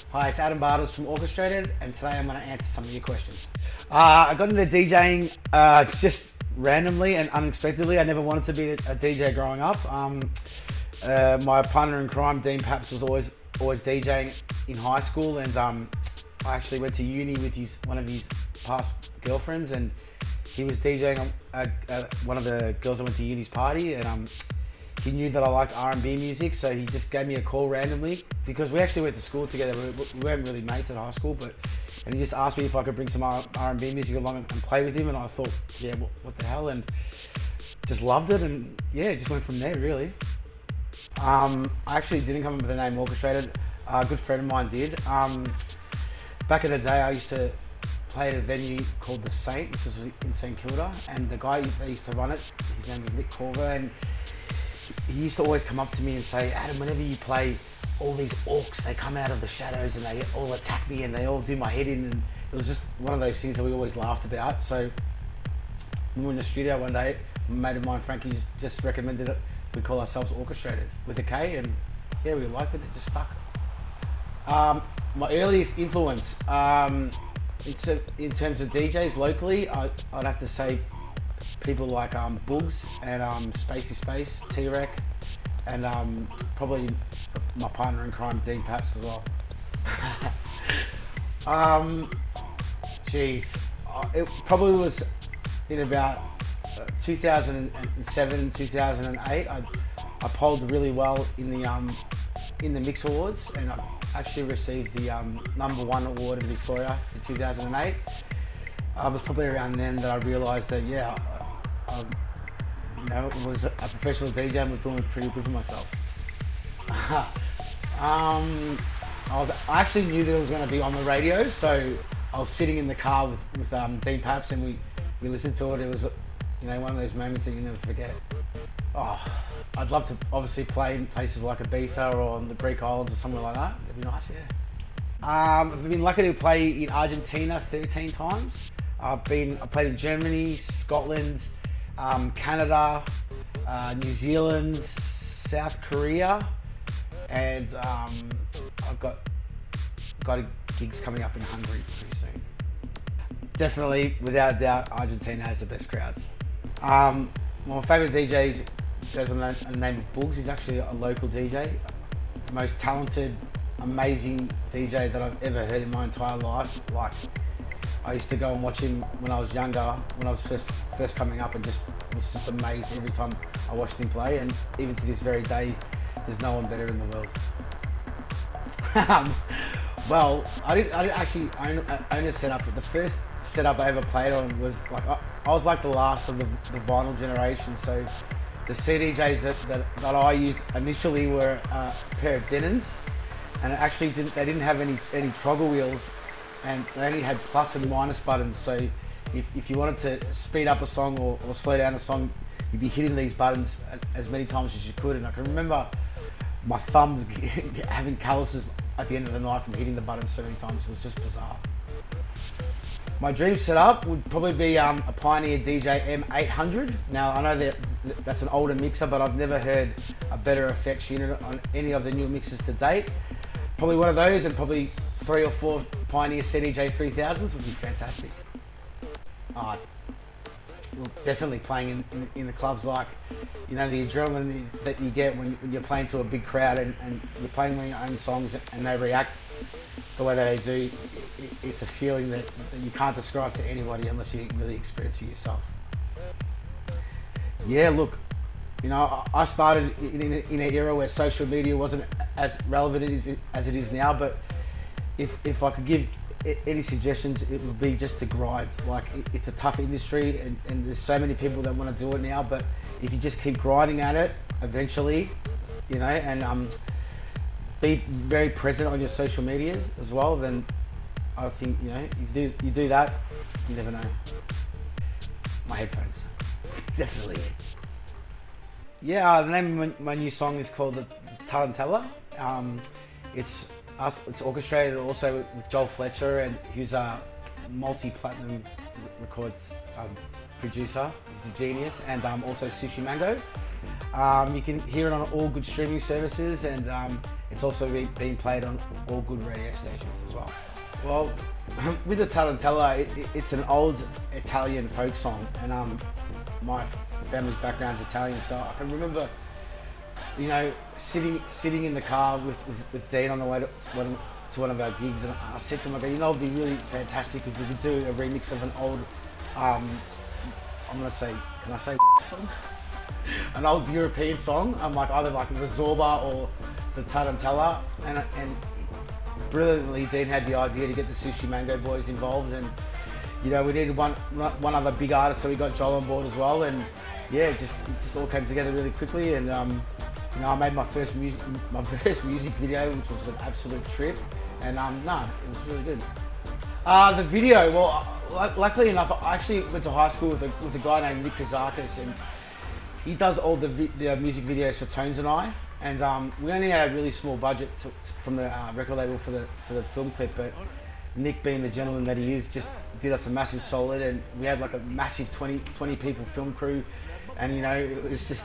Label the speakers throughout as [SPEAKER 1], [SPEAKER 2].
[SPEAKER 1] Hi, it's Adam Bartas from Orkestrated, and today I'm going to answer some of your questions. I got into DJing just randomly and unexpectedly. I never wanted to be a DJ growing up. My partner in crime, Dean Paps, was always DJing in high school, and I actually went to uni with one of his past girlfriends, and he was DJing one of the girls I went to uni's party, and he knew that I liked R&B music, so he just gave me a call randomly, because we actually went to school together. We weren't really mates at high school, and he just asked me if I could bring some R&B music along and play with him, and I thought, yeah, what the hell, and just loved it, and yeah, it just went from there, really. I actually didn't come up with the name Orkestrated. A good friend of mine did. Back in the day, I used to play at a venue called The Saint, which was in St Kilda, and the guy that used to run it, his name was Nick Corver, and he used to always come up to me and say, Adam, whenever you play, all these orcs, they come out of the shadows and they all attack me and they all do my head in, and it was just one of those things that we always laughed about. So we were in the studio one day, a mate of mine, Frankie, just recommended it. We call ourselves Orkestrated with a K, and yeah, we liked it, it just stuck. My earliest influence, in terms of DJs locally, I'd have to say people like Boogs and Spacey Space, T-Rec, and probably my partner in crime, Dean Paps, as well. It probably was in about 2007, 2008. I polled really well in the Mix Awards, and I actually received the #1 award in Victoria in 2008. It was probably around then that I realised that, yeah, was a professional DJ and was doing pretty good for myself. I actually knew that it was going to be on the radio, so I was sitting in the car with Dean Paps, and we listened to it. It was, one of those moments that you never forget. I'd love to obviously play in places like Ibiza or on the Greek Islands or somewhere like that. It'd be nice, yeah. I've been lucky to play in Argentina 13 times. I played in Germany, Scotland, Canada, New Zealand, South Korea, and I've got gigs coming up in Hungary pretty soon. Definitely, without doubt, Argentina has the best crowds. My favourite DJs goes by the name of Boogs. He's actually a local DJ, the most talented, amazing DJ that I've ever heard in my entire life. Like, I used to go and watch him when I was younger, when I was first coming up, and was just amazed every time I watched him play. And even to this very day, there's no one better in the world. Well, I didn't actually own a setup, but the first setup I ever played on was like, I was like the last of the vinyl generation. So the CDJs that I used initially were a pair of Denons, and they didn't have any toggle wheels, and they only had plus and minus buttons. So if you wanted to speed up a song or slow down a song, you'd be hitting these buttons as many times as you could. And I can remember my thumbs having calluses at the end of the night from hitting the buttons so many times. It was just bizarre. My dream setup would probably be a Pioneer DJ M800. Now, I know that's an older mixer, but I've never heard a better effects unit on any of the new mixes to date. Probably one of those, and probably 3 or 4 Pioneer CDJ 3000s would be fantastic. Definitely playing in the clubs, like, the adrenaline that you get when you're playing to a big crowd and you're playing one of your own songs and they react the way that they do. It's a feeling that you can't describe to anybody unless you really experience it yourself. Yeah, look, I started in an era where social media wasn't as relevant as it is now, but if I could give any suggestions, it would be just to grind. Like, it's a tough industry, and there's so many people that want to do it now, but if you just keep grinding at it, eventually, and be very present on your social medias as well, then I think, if you do that, you never know. My headphones, definitely. Yeah, the name of my new song is called Tarantella. It's orchestrated also with Joel Fletcher, and who's a multi-platinum records producer. He's a genius, and also Sooshi. You can hear it on all good streaming services, and it's also being played on all good radio stations as well. Well, with the Tarantella, it's an old Italian folk song, and my family's background's Italian, so I can remember, you know, sitting in the car with Dean on the way to one of our gigs, and I said to him, you know, it'd be really fantastic if we could do a remix of an old, I'm gonna say, can I say song? An old European song, like either like the Zorba or the Tarantella, and brilliantly Dean had the idea to get the Sooshi Mango Boys involved, and you know, we needed one other big artist, so we got Joel on board as well, and yeah, it just all came together really quickly, and you know, I made my first music video, which was an absolute trip, and no, it was really good. The video, well, luckily enough, I actually went to high school with a guy named Nick Kazakis, and he does all the music videos for Tones and I, and we only had a really small budget from the record label for the film clip, but Nick, being the gentleman that he is, just did us a massive solid, and we had like a massive 20 people film crew, and you know, it was just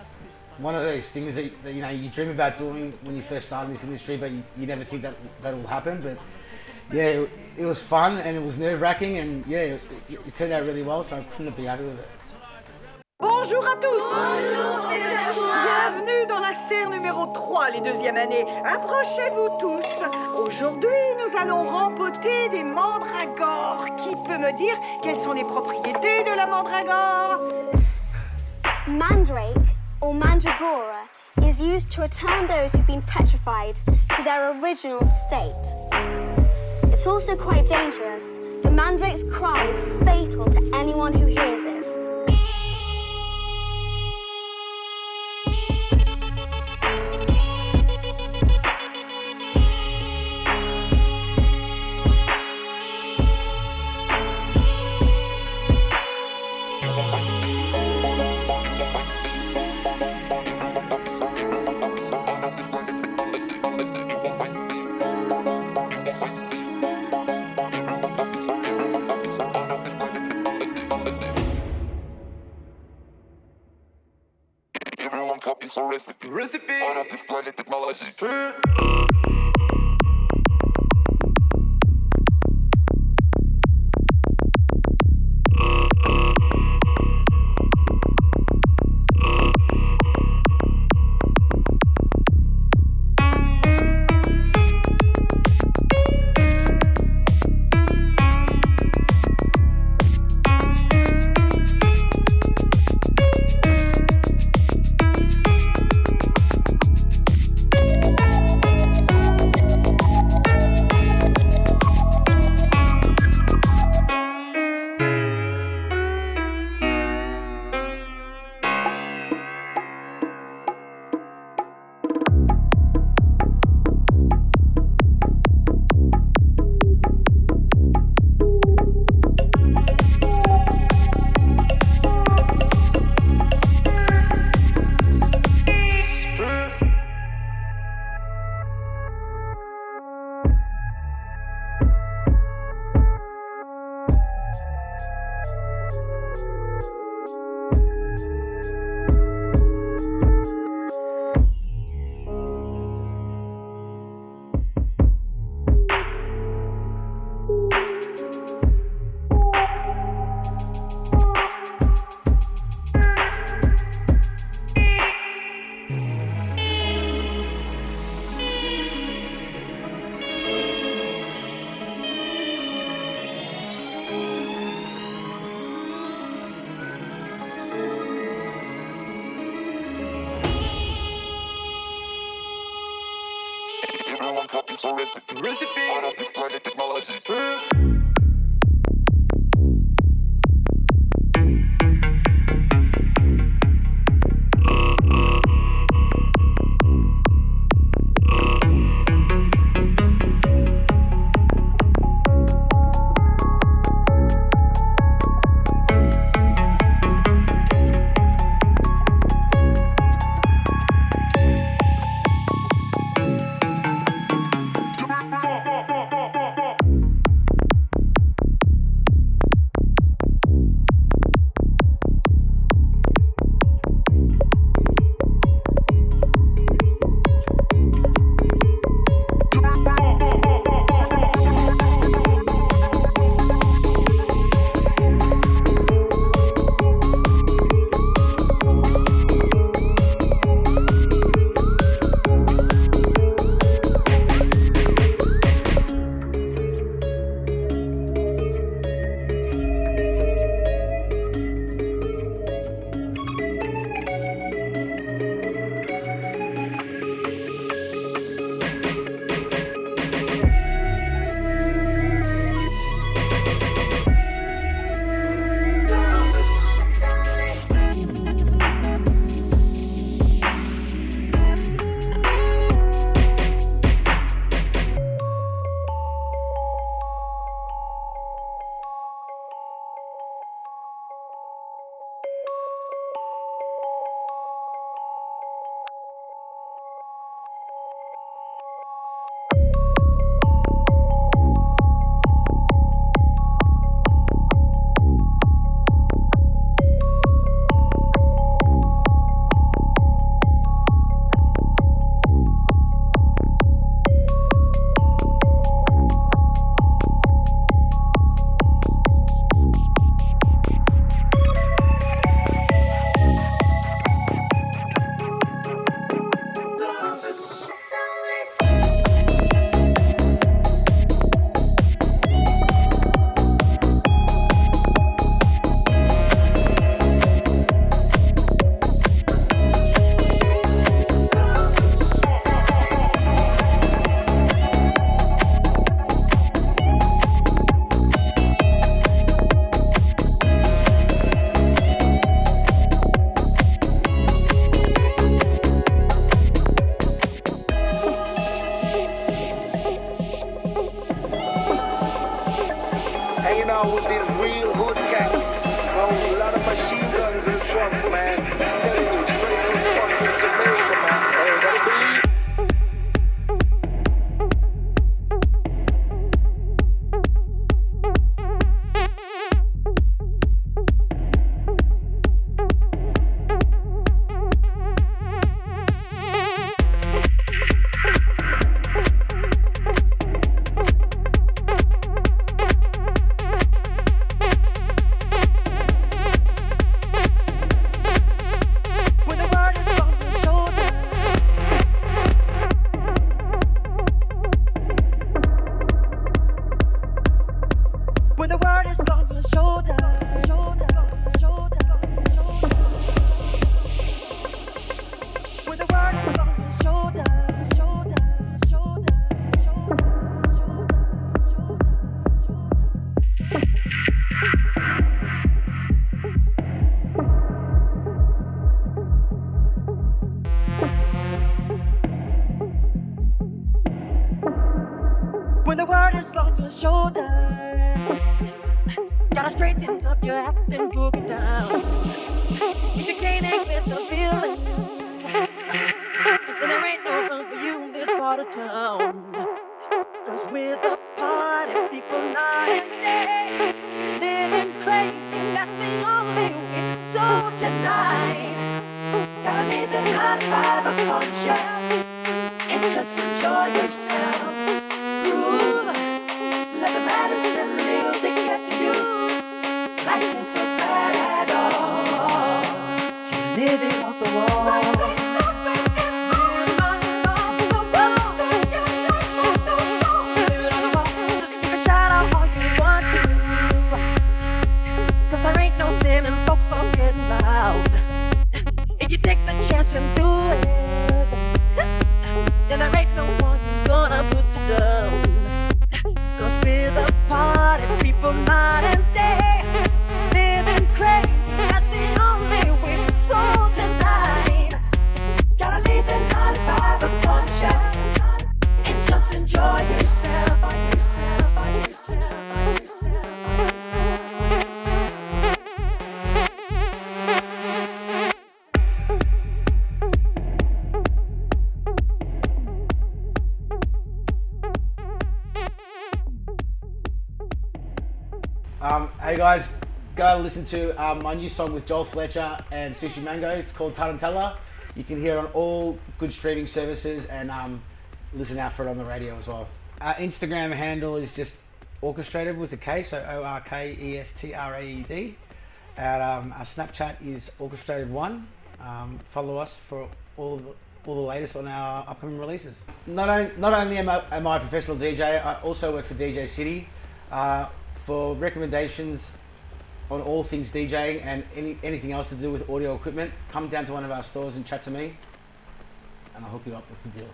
[SPEAKER 1] one of those things that you know, you dream about doing when you first start in this industry, but you never think that will happen. But yeah, it was fun, and it was nerve-wracking, and yeah, it turned out really well, so I couldn't be happy with it.
[SPEAKER 2] Bonjour à tous. Bonjour. Bienvenue dans la serre numéro 3, les deuxièmes années. Approchez-vous tous. Aujourd'hui, nous allons rempoter des mandragores. Qui peut me dire quelles sont les propriétés de la mandragore?
[SPEAKER 3] Mandrake, or mandragora, is used to return those who've been petrified to their original state. It's also quite dangerous. The mandrake's cry is fatal to anyone who hears it.
[SPEAKER 4] Recipe out of this planet technology. Recipe out of this planet technology.
[SPEAKER 5] hanging out with these real hood cats. Oh, a lot of machine guns in trunk, man. I'm telling you, straight from fucking Jamaica, man. Hey, gotta believe.
[SPEAKER 6] When the world is on your shoulder, gotta straighten up your act and boogie down. If you can't act with the feeling, then there ain't no room for you in this part of town. Cause with the party people night and day, living crazy, that's the only way. So tonight, gotta leave the 9 to 5 upon the shelf and just enjoy yourself. Groove, let the medicine music get to you. Life ain't so bad at all. Can't live it off the wall. Life ain't so bad at all. Live it off the wall. Live it on the wall. You can shout out all you want to, cause there ain't no sin and folks are getting loud. If you take the chance and do it, then there ain't no one gonna put you down. Cause we're the party people night and day, living crazy, that's the only way. So tonight, gotta leave the 9 to 5 upon the shelf and just enjoy yourself, yourself, yourself, yourself.
[SPEAKER 1] Hey guys, go listen to my new song with Joel Fletcher and Sooshi Mango. It's called Tarantella. You can hear it on all good streaming services and listen out for it on the radio as well. Our Instagram handle is just Orkestrated with a K, so Orkestrated. And our Snapchat is Orkestrated1. Follow us for all the latest on our upcoming releases. Not only am I a professional DJ, I also work for DJ City. For recommendations on all things DJing and anything else to do with audio equipment, come down to one of our stores and chat to me, and I'll hook you up with the deal.